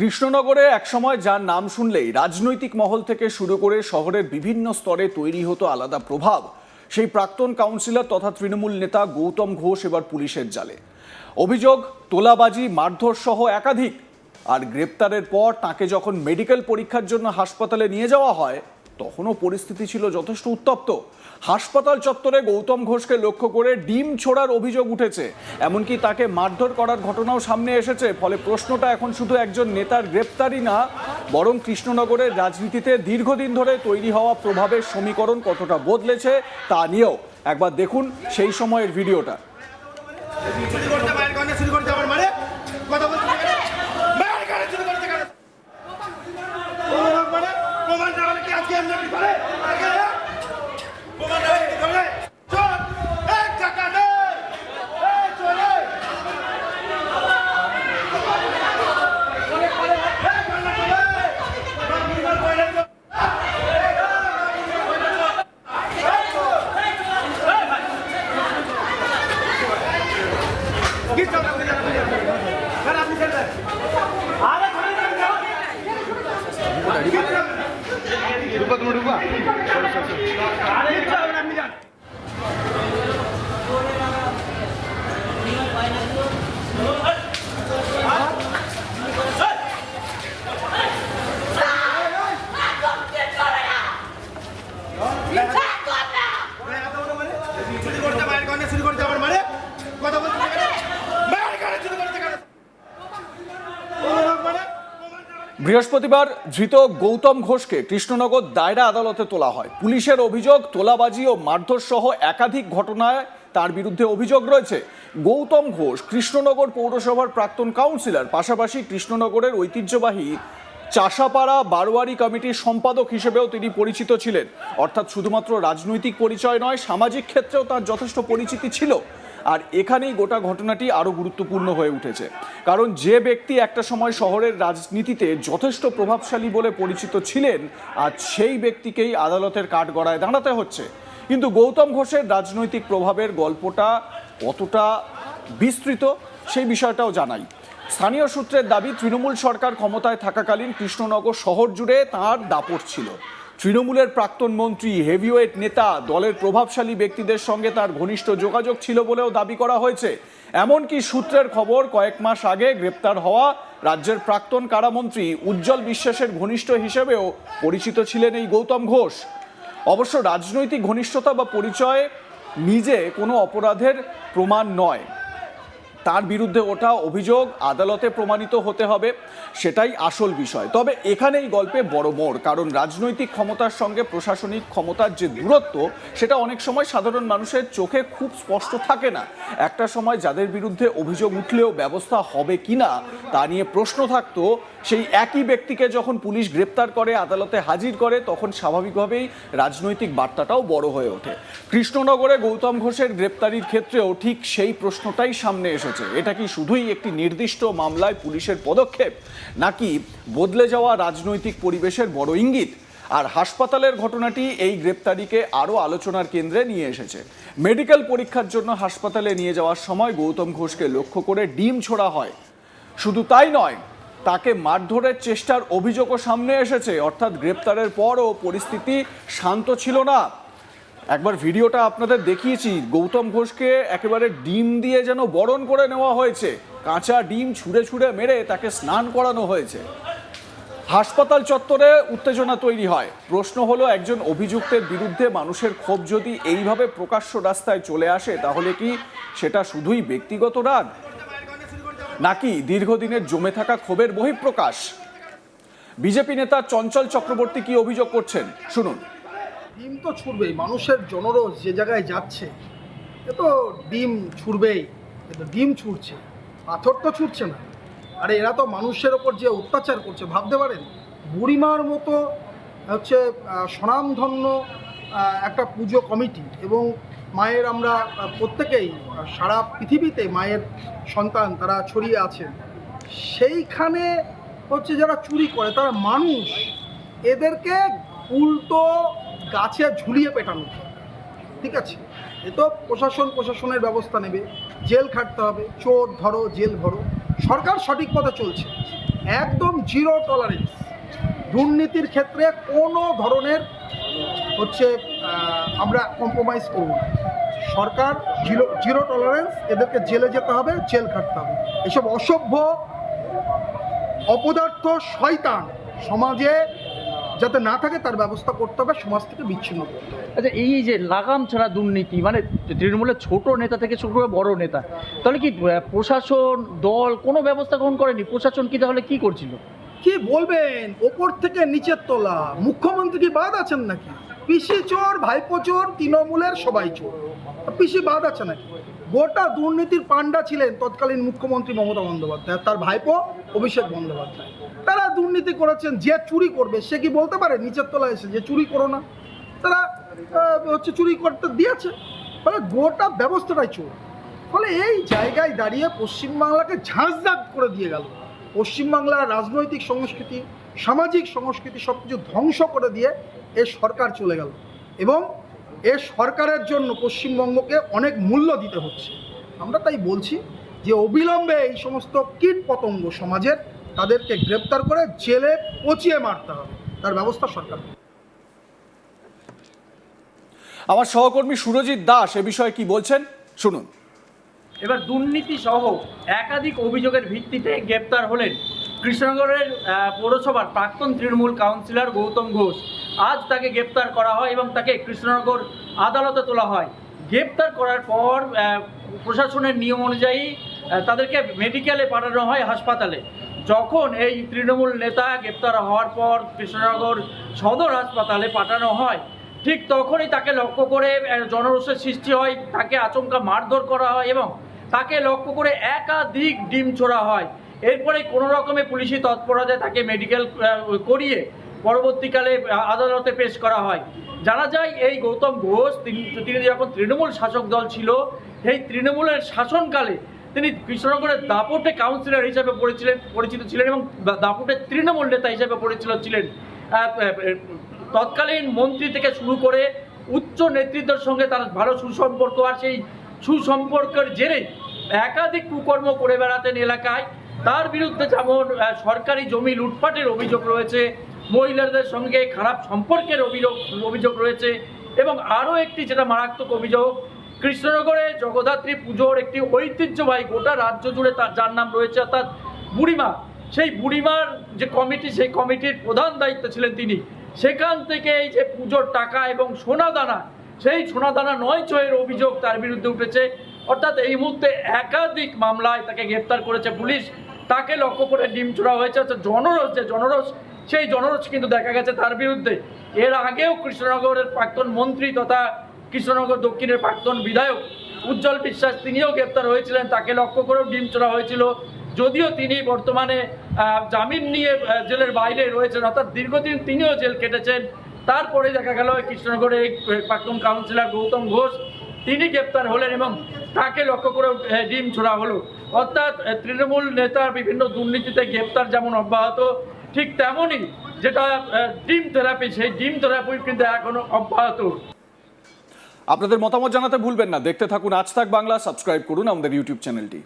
কৃষ্ণনগরে একসময় যার নাম শুনলেই রাজনৈতিক মহল থেকে শুরু করে শহরের বিভিন্ন স্তরে তৈরি হতো আলাদা প্রভাব, সেই প্রাক্তন কাউন্সিলর তথা তৃণমূল নেতা গৌতম ঘোষ এবার পুলিশের জালে। অভিযোগ তোলাবাজি, মারধর সহ একাধিক। আর গ্রেপ্তারের পর তাকে যখন মেডিকেল পরীক্ষার জন্য হাসপাতালে নিয়ে যাওয়া হয় তখনও পরিস্থিতি ছিল যথেষ্ট উত্তপ্ত। হাসপাতাল চত্বরে গৌতম ঘোষকে লক্ষ্য করে ডিম ছোড়ার অভিযোগ উঠেছে, এমনকি তাকে মারধর করার ঘটনাও সামনে এসেছে। ফলে প্রশ্নটা এখন শুধু একজন নেতার গ্রেপ্তারি না, বরং কৃষ্ণনগরের রাজনীতিতে দীর্ঘদিন ধরে তৈরি হওয়া প্রভাবের সমীকরণ কতটা বদলেছে তা নিয়েও। একবার দেখুন সেই সময়ের ভিডিওটা। বৃহস্পতিবার ধৃত গৌতম ঘোষকে কৃষ্ণনগর দায়রা আদালতে তোলা হয়। পুলিশের অভিযোগ, তোলাবাজি ও মারধর সহ একাধিক ঘটনায় তার বিরুদ্ধে অভিযোগ রয়েছে। গৌতম ঘোষ কৃষ্ণনগর পৌরসভার প্রাক্তন কাউন্সিলর, পাশাপাশি কৃষ্ণনগরের ঐতিহ্যবাহী চাষাপাড়া বারোয়ারি কমিটির সম্পাদক হিসেবেও তিনি পরিচিত ছিলেন। অর্থাৎ শুধুমাত্র রাজনৈতিক পরিচয় নয়, সামাজিক ক্ষেত্রেও তার যথেষ্ট পরিচিতি ছিল। আর এখানেই গোটা ঘটনাটি আরও গুরুত্বপূর্ণ হয়ে উঠেছে, কারণ যে ব্যক্তি একটা সময় শহরের রাজনীতিতে যথেষ্ট প্রভাবশালী বলে পরিচিত ছিলেন, আজ সেই ব্যক্তিকেই আদালতের কাঠগড়ায় দাঁড়াতে হচ্ছে। কিন্তু গৌতম ঘোষের রাজনৈতিক প্রভাবের গল্পটা কতটা বিস্তৃত সেই বিষয়টাও জানাই। স্থানীয় সূত্রের দাবি, তৃণমূল সরকার ক্ষমতায় থাকাকালীন কৃষ্ণনগর শহর জুড়ে তাঁর দাপট ছিল। তৃণমূলের প্রাক্তন মন্ত্রী, হেভিওয়েট নেতা, দলের প্রভাবশালী ব্যক্তিদের সঙ্গে তার ঘনিষ্ঠ যোগাযোগ ছিল বলেও দাবি করা হয়েছে। এমনকি সূত্রের খবর, কয়েক মাস আগে গ্রেপ্তার হওয়া রাজ্যের প্রাক্তন কারামন্ত্রী উজ্জ্বল বিশ্বাসের ঘনিষ্ঠ হিসেবেও পরিচিত ছিলেন এই গৌতম ঘোষ। অবশ্য রাজনৈতিক ঘনিষ্ঠতা বা পরিচয় নিজে কোনো অপরাধের প্রমাণ নয়, তার বিরুদ্ধে ওঠা অভিযোগ আদালতে প্রমাণিত হতে হবে, সেটাই আসল বিষয়। তবে এখানেই গল্পে বড় মোড়, কারণ রাজনৈতিক ক্ষমতার সঙ্গে প্রশাসনিক ক্ষমতার যে দূরত্ব, সেটা অনেক সময় সাধারণ মানুষের চোখে খুব স্পষ্ট থাকে না। একটা সময় যাদের বিরুদ্ধে অভিযোগ উঠলেও ব্যবস্থা হবে কিনা তা নিয়ে প্রশ্ন থাকতো, সেই একই ব্যক্তিকে যখন পুলিশ গ্রেপ্তার করে, আদালতে হাজির করে, তখন স্বাভাবিকভাবেই রাজনৈতিক বার্তাটাও বড় হয়ে ওঠে। কৃষ্ণনগরে গৌতম ঘোষের গ্রেপ্তারির ক্ষেত্রেও ঠিক সেই প্রশ্নটাই সামনে এসেছে। এটা কি শুধুই একটি নির্দিষ্ট মামলায় পুলিশের পদক্ষেপ, নাকি বদলে যাওয়া রাজনৈতিক পরিবেশের বড় ইঙ্গিত? আর হাসপাতালের ঘটনাটি এই গ্রেপ্তারিকে আরও আলোচনার কেন্দ্রে নিয়ে এসেছে। মেডিকেল পরীক্ষার জন্য হাসপাতালে নিয়ে যাওয়ার সময় গৌতম ঘোষকে লক্ষ্য করে ডিম ছোড়া হয়। শুধু তাই নয়, তাকে মারধরের চেষ্টার অভিযোগও সামনে এসেছে। অর্থাৎ গ্রেপ্তারের পরও পরিস্থিতি শান্ত ছিল না। একবার ভিডিওটা আপনাদের দেখিয়েছি, গৌতম ঘোষকে একেবারে ডিম দিয়ে যেন বরণ করে নেওয়া হয়েছে, কাঁচা ডিম ছুঁড়ে ছুঁড়ে মেরে তাকে স্নান করানো হয়েছে। হাসপাতাল চত্বরে উত্তেজনা তৈরি হয়। প্রশ্ন হলো, একজন অভিযুক্তের বিরুদ্ধে মানুষের ক্ষোভ যদি এইভাবে প্রকাশ্য রাস্তায় চলে আসে, তাহলে কি সেটা শুধুই ব্যক্তিগত রাগ, নাকি দীর্ঘদিনের জমে থাকা ক্ষোভের বহিঃপ্রকাশ? বিজেপি নেতা চঞ্চল চক্রবর্তী কি অভিযোগ করছেন, শুনুন। ডিম তো ছুড়বেই, মানুষের জনরোষ যে জায়গায় যাচ্ছে এ তো ডিম ছুড়বেই, কিন্তু ডিম ছুটছে, পাথর তো ছুটছে না। আর এরা তো মানুষের ওপর যে অত্যাচার করছে, ভাবতে পারেন বুড়িমার মতো হচ্ছে স্বনামধন্য একটা পুজো কমিটি, এবং মায়ের আমরা প্রত্যেকেই সারা পৃথিবীতে মায়ের সন্তান তারা ছড়িয়ে আছেন, সেইখানে হচ্ছে যারা চুরি করে তারা মানুষ, এদেরকে উল্টো গাছে ঝুলিয়ে পেটানো, ঠিক আছে? এ তো প্রশাসনের ব্যবস্থা নেবে, জেল খাটতে হবে, চোর ধরো জেল ভরো, সরকার সঠিক পথে চলছে, একদম জিরো টলারেন্স। দুর্নীতির ক্ষেত্রে কোনো ধরনের আমরা কম্প্রোমাইজ করব না। সরকার জিরো টলারেন্স, এদেরকে জেলে যেতে হবে, জেল খাটতে হবে। এসব অসভ্য অপদার্থ শয়তান সমাজে যাতে না থাকে তার ব্যবস্থা করতে হবে, সমাজ থেকে বিচ্ছিন্ন করতে হবে। আচ্ছা, এই যে লাগাম ছাড়া দুর্নীতি, মানে তৃণমূলের ছোট নেতা থেকে শুরু করে বড় নেতা, তাহলে কি প্রশাসন দল কোনো ব্যবস্থা গ্রহণ করেনি? প্রশাসন কি তাহলে কি করছিল? কি বলবেন, ওপর থেকে নিচের তোলা। মুখ্যমন্ত্রী কি বাদ আছেন নাকি? পিসি চোর, ভাইপো চোর, তৃণমূলের সবাই চোর, পিসি বাদ আছে নাকি? গোটা দুর্নীতির পান্ডা ছিলেন তৎকালীন মুখ্যমন্ত্রী মমতা বন্দ্যোপাধ্যায়, তার ভাইপো অভিষেক বন্দ্যোপাধ্যায়। তারা দুর্নীতি করেছেন। যে চুরি করবে সে কি বলতে পারে নিচের তলায় এসে যে চুরি করো না? তারা চুরি করতে দিয়েছে, ফলে গোটা ব্যবস্থাটাই চোর। ফলে এই জায়গায় দাঁড়িয়ে পশ্চিমবাংলাকে ঝাঁঝদাগ করে দিয়ে গেল। পশ্চিমবাংলার রাজনৈতিক সংস্কৃতি, সামাজিক সংস্কৃতি সব কিছু ধ্বংস করে দিয়ে এ সরকার চলে গেল, এবং এ সরকারের জন্য পশ্চিমবঙ্গকে অনেক মূল্য দিতে হচ্ছে। আমরা তাই বলছি যে অবিলম্বে এই সমস্ত কীট পতঙ্গ সমাজের, তাদেরকে গ্রেপ্তার করে জেলে পচিয়ে মারতে হবে, তার ব্যবস্থা সরকার। আমার সহকর্মী সুরজিৎ দাস এ বিষয়ে কি বলছেন শুনুন। এবার দুর্নীতি সহ একাধিক অভিযোগের ভিত্তিতে গ্রেপ্তার হলেন কৃষ্ণনগরের পৌরসভার প্রাক্তন তৃণমূল কাউন্সিলর গৌতম ঘোষ। আজ তাকে গ্রেপ্তার করা হয় এবং তাকে কৃষ্ণনগর আদালতে তোলা হয়। গ্রেপ্তার করার পর প্রশাসনের নিয়ম অনুযায়ী তাদেরকে মেডিকেলে পাঠানো হয় হাসপাতালে। যখন এই তৃণমূল নেতা গ্রেপ্তার হওয়ার পর কৃষ্ণনগর সদর হাসপাতালে পাঠানো হয়, ঠিক তখনই তাকে লক্ষ্য করে জনরোষের সৃষ্টি হয়, তাকে আচমকা মারধর করা হয় এবং তাকে লক্ষ্য করে একাধিক ডিম ছোড়া হয়। এরপরে কোনো রকমে পুলিশি তৎপরতায় তাকে মেডিকেল করিয়ে পরবর্তীকালে আদালতে পেশ করা হয়। জানা যায় এই গৌতম ঘোষ তিনি যখন তৃণমূল শাসক দল ছিল, সেই তৃণমূলের শাসনকালে তিনি কৃষ্ণনগরের দাপটে কাউন্সিলর হিসেবে পরিচিত ছিলেন এবং দাপটের তৃণমূল নেতা হিসেবে পরিচিত ছিলেন। তৎকালীন মন্ত্রী থেকে শুরু করে উচ্চ নেতৃত্বের সঙ্গে তার ভালো সুসম্পর্ক, আর সেই সুসম্পর্কের জেরেই একাধিক কুকর্ম করে বেড়াতেন এলাকায়। তার বিরুদ্ধে যেমন সরকারি জমি লুটপাটের অভিযোগ রয়েছে, মহিলাদের সঙ্গে খারাপ সম্পর্কের অভিযোগ রয়েছে, এবং আরও একটি যেটা মারাত্মক অভিযোগ, কৃষ্ণনগরে জগদ্ধাত্রী পুজোর একটি ঐতিহ্যবাহী গোটা রাজ্য জুড়ে যার নাম রয়েছে, অর্থাৎ বুড়িমা, সেই বুড়িমার যে কমিটি, সেই কমিটির প্রধান দায়িত্ব ছিলেন তিনি। সেখান থেকে এই যে পুজোর টাকা এবং সোনাদানা, সেই সোনাদানা নয় ছয়ের অভিযোগ তার বিরুদ্ধে উঠেছে। অর্থাৎ এই মুহূর্তে একাধিক মামলায় তাকে গ্রেপ্তার করেছে পুলিশ। তাকে লক্ষ্য করে ডিম ছোড়া হয়েছে। অর্থাৎ জনরোষ, সেই জনরোষ কিন্তু দেখা গেছে তার বিরুদ্ধে। এর আগেও কৃষ্ণনগরের প্রাক্তন মন্ত্রী তথা কৃষ্ণনগর দক্ষিণের প্রাক্তন বিধায়ক উজ্জ্বল বিশ্বাস, তিনিও গ্রেপ্তার হয়েছিলেন, তাকে লক্ষ্য করেও ডিম ছোড়া হয়েছিল। যদিও তিনি বর্তমানে জামিন নিয়ে জেলের বাইরে রয়েছেন, অর্থাৎ দীর্ঘদিন তিনিও জেল কেটেছেন। তারপরে দেখা গেল কৃষ্ণনগরের প্রাক্তন কাউন্সিলর গৌতম ঘোষ, তিনি গ্রেপ্তার হলেন এবং তাকে লক্ষ্য করে ডিম ছোড়া হলো। অর্থাৎ তৃণমূল নেতার বিভিন্ন দুর্নীতিতে গ্রেপ্তার যেমন অব্যাহত, ঠিক তেমনই যেটা ডিম থেরাপি, সেই ডিম থেরাপি কিন্তু এখনো অব্যাহত। আপনাদের মতামত জানাতে ভুলবেন না। দেখতে থাকুন আজ তাক বাংলা, সাবস্ক্রাইব করুন আমাদের ইউটিউব চ্যানেলটি।